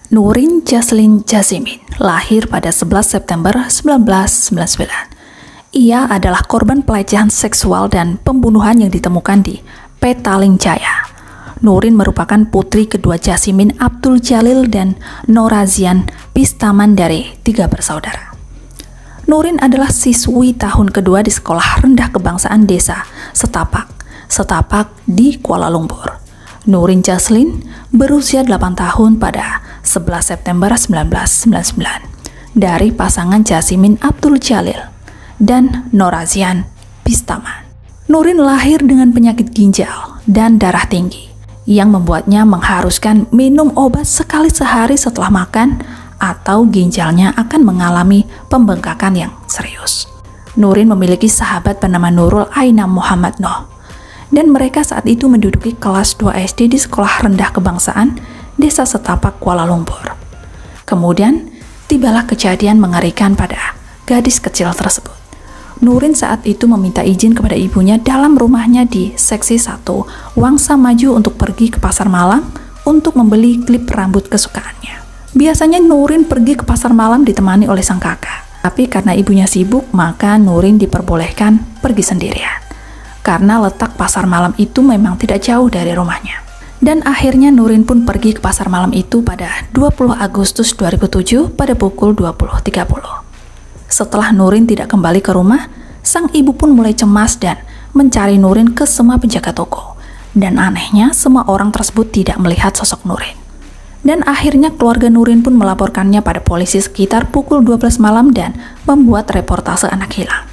Nurin Jaslin Jazimin lahir pada 11 September 1999. Ia adalah korban pelecehan seksual dan pembunuhan yang ditemukan di Petaling Jaya. Nurin merupakan putri kedua Jazimin Abdul Jalil dan Norazian Pistaman dari 3 bersaudara. Nurin adalah siswi tahun kedua di Sekolah Rendah Kebangsaan Desa Setapak di Kuala Lumpur. Nurin Jaslin berusia 8 tahun pada 11 September 1999 dari pasangan Jazimin Abdul Jalil dan Norazian Pistaman. Nurin lahir dengan penyakit ginjal dan darah tinggi yang membuatnya mengharuskan minum obat sekali sehari setelah makan atau ginjalnya akan mengalami pembengkakan yang serius. Nurin memiliki sahabat bernama Nurul Aina Muhammad Noh, dan mereka saat itu menduduki kelas 2 SD di Sekolah Rendah Kebangsaan Desa Setapak, Kuala Lumpur. Kemudian, tibalah kejadian mengerikan pada gadis kecil tersebut. Nurin saat itu meminta izin kepada ibunya dalam rumahnya di Seksi 1, Wangsa Maju untuk pergi ke pasar malam untuk membeli klip rambut kesukaannya. Biasanya Nurin pergi ke pasar malam ditemani oleh sang kakak. Tapi karena ibunya sibuk, maka Nurin diperbolehkan pergi sendirian. Karena letak pasar malam itu memang tidak jauh dari rumahnya. Dan akhirnya Nurin pun pergi ke pasar malam itu pada 20 Agustus 2007 pada pukul 20.30. Setelah Nurin tidak kembali ke rumah, sang ibu pun mulai cemas dan mencari Nurin ke semua penjaga toko. Dan anehnya, semua orang tersebut tidak melihat sosok Nurin. Dan akhirnya keluarga Nurin pun melaporkannya pada polisi sekitar pukul 12 malam dan membuat reportase anak hilang.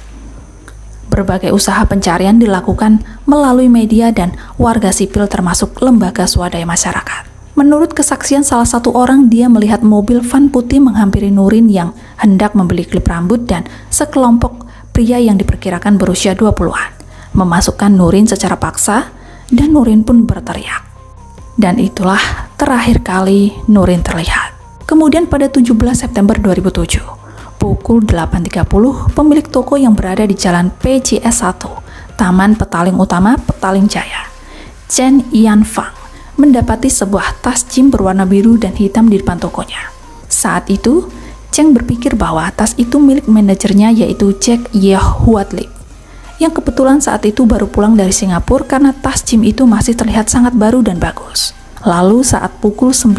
Berbagai usaha pencarian dilakukan melalui media dan warga sipil termasuk lembaga swadaya masyarakat. Menurut kesaksian salah satu orang, dia melihat mobil van putih menghampiri Nurin yang hendak membeli klip rambut dan sekelompok pria yang diperkirakan berusia 20-an memasukkan Nurin secara paksa dan Nurin pun berteriak. Dan itulah terakhir kali Nurin terlihat. Kemudian pada 17 September 2007, pukul 8.30, pemilik toko yang berada di Jalan PJS 1, Taman Petaling Utama, Petaling Jaya, Chen Ian Fang, mendapati sebuah tas gym berwarna biru dan hitam di depan tokonya. Saat itu, Cheng berpikir bahwa tas itu milik manajernya yaitu Jack Yeh Huat Lip, yang kebetulan saat itu baru pulang dari Singapura karena tas gym itu masih terlihat sangat baru dan bagus. Lalu saat pukul 9,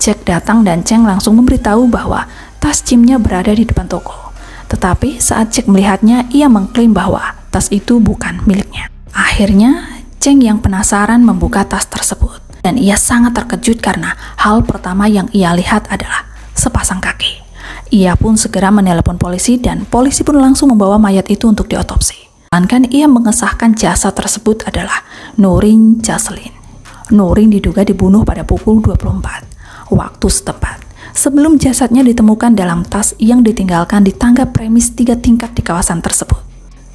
Jack datang dan Cheng langsung memberitahu bahwa tas gymnya berada di depan toko. Tetapi saat Jack melihatnya, ia mengklaim bahwa tas itu bukan miliknya. Akhirnya, Cheng yang penasaran membuka tas tersebut. Dan ia sangat terkejut karena hal pertama yang ia lihat adalah sepasang kaki. Ia pun segera menelepon polisi dan polisi pun langsung membawa mayat itu untuk diotopsi. Sedangkan ia mengesahkan jasad tersebut adalah Nurin Jaslin. Nurin diduga dibunuh pada pukul 24 waktu setempat, sebelum jasadnya ditemukan dalam tas yang ditinggalkan di tangga premis 3 tingkat di kawasan tersebut.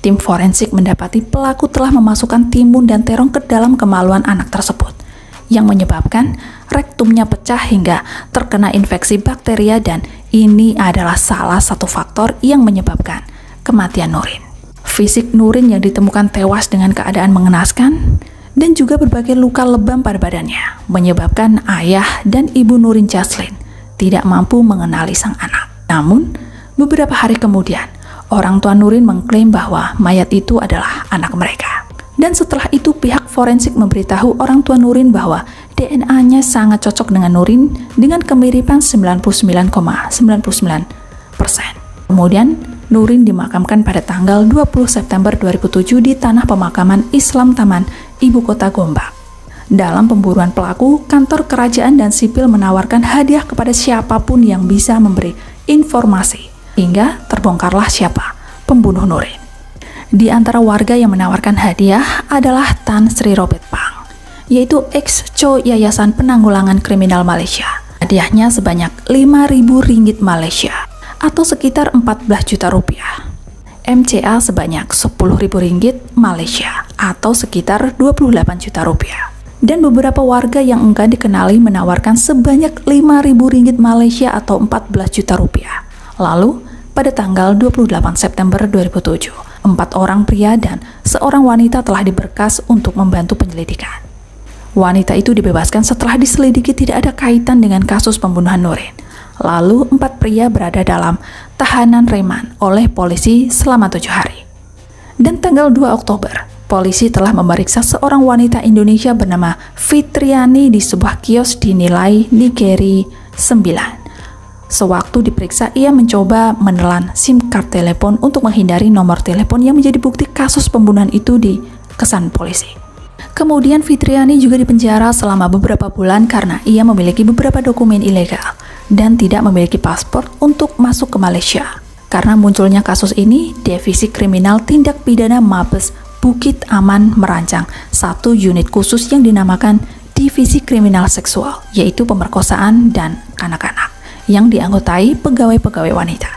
Tim forensik mendapati pelaku telah memasukkan timun dan terong ke dalam kemaluan anak tersebut, yang menyebabkan rektumnya pecah hingga terkena infeksi bakteria, dan ini adalah salah satu faktor yang menyebabkan kematian Nurin. Fisik Nurin yang ditemukan tewas dengan keadaan mengenaskan dan juga berbagai luka lebam pada badannya, menyebabkan ayah dan ibu Nurin Jaslin tidak mampu mengenali sang anak. Namun, beberapa hari kemudian, orang tua Nurin mengklaim bahwa mayat itu adalah anak mereka. Dan setelah itu, pihak forensik memberitahu orang tua Nurin bahwa DNA-nya sangat cocok dengan Nurin dengan kemiripan 99,99%. Kemudian, Nurin dimakamkan pada tanggal 20 September 2007 di Tanah Pemakaman Islam Taman, Ibu Kota Gombak. Dalam pemburuan pelaku, kantor kerajaan dan sipil menawarkan hadiah kepada siapapun yang bisa memberi informasi, hingga terbongkarlah siapa pembunuh Nurin. Di antara warga yang menawarkan hadiah adalah Tan Sri Robert Pang, yaitu ex-Co Yayasan Penanggulangan Kriminal Malaysia. Hadiahnya sebanyak 5.000 ringgit Malaysia, atau sekitar 14 juta rupiah. MCA sebanyak 10.000 ringgit Malaysia, atau sekitar 28 juta rupiah. Dan beberapa warga yang enggan dikenali menawarkan sebanyak 5.000 ringgit Malaysia atau 14 juta rupiah. Lalu, pada tanggal 28 September 2007, 4 orang pria dan seorang wanita telah diberkas untuk membantu penyelidikan. Wanita itu dibebaskan setelah diselidiki tidak ada kaitan dengan kasus pembunuhan Nurin. Lalu 4 pria berada dalam tahanan reman oleh polisi selama 7 hari. Dan tanggal 2 Oktober, polisi telah memeriksa seorang wanita Indonesia bernama Fitriani di sebuah kios dinilai Nigeri 9. Sewaktu diperiksa, ia mencoba menelan SIM card telepon untuk menghindari nomor telepon yang menjadi bukti kasus pembunuhan itu di kesan polisi. Kemudian Fitriani juga dipenjara selama beberapa bulan karena ia memiliki beberapa dokumen ilegal dan tidak memiliki paspor untuk masuk ke Malaysia. Karena munculnya kasus ini, Divisi Kriminal Tindak Pidana Mabes Bukit Aman merancang satu unit khusus yang dinamakan Divisi Kriminal Seksual, yaitu pemerkosaan dan kanak-kanak, yang dianggotai pegawai-pegawai wanita.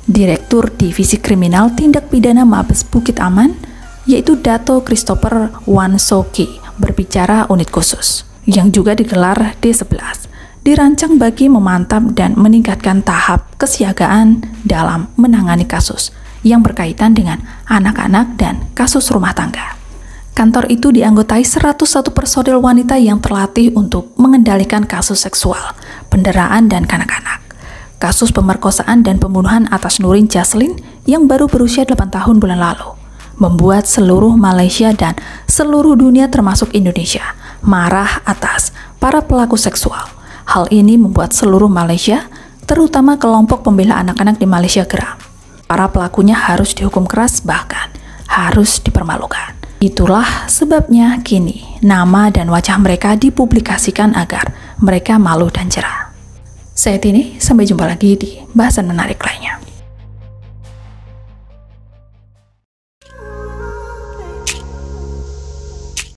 Direktur Divisi Kriminal Tindak Pidana Mabes Bukit Aman, yaitu Dato Christopher Wansoki, berbicara unit khusus, yang juga digelar D11, dirancang bagi memantap dan meningkatkan tahap kesiagaan dalam menangani kasus yang berkaitan dengan anak-anak dan kasus rumah tangga. Kantor itu dianggotai 101 personil wanita yang terlatih untuk mengendalikan kasus seksual, penderaan, dan kanak-kanak. Kasus pemerkosaan dan pembunuhan atas Nurin Jaslin yang baru berusia 8 tahun bulan lalu membuat seluruh Malaysia dan seluruh dunia termasuk Indonesia marah atas para pelaku seksual. Hal ini membuat seluruh Malaysia, terutama kelompok pembela anak-anak di Malaysia, geram. Para pelakunya harus dihukum keras, bahkan harus dipermalukan. Itulah sebabnya kini nama dan wajah mereka dipublikasikan agar mereka malu dan jera. Saya Tini, sampai jumpa lagi di bahasan menarik lainnya.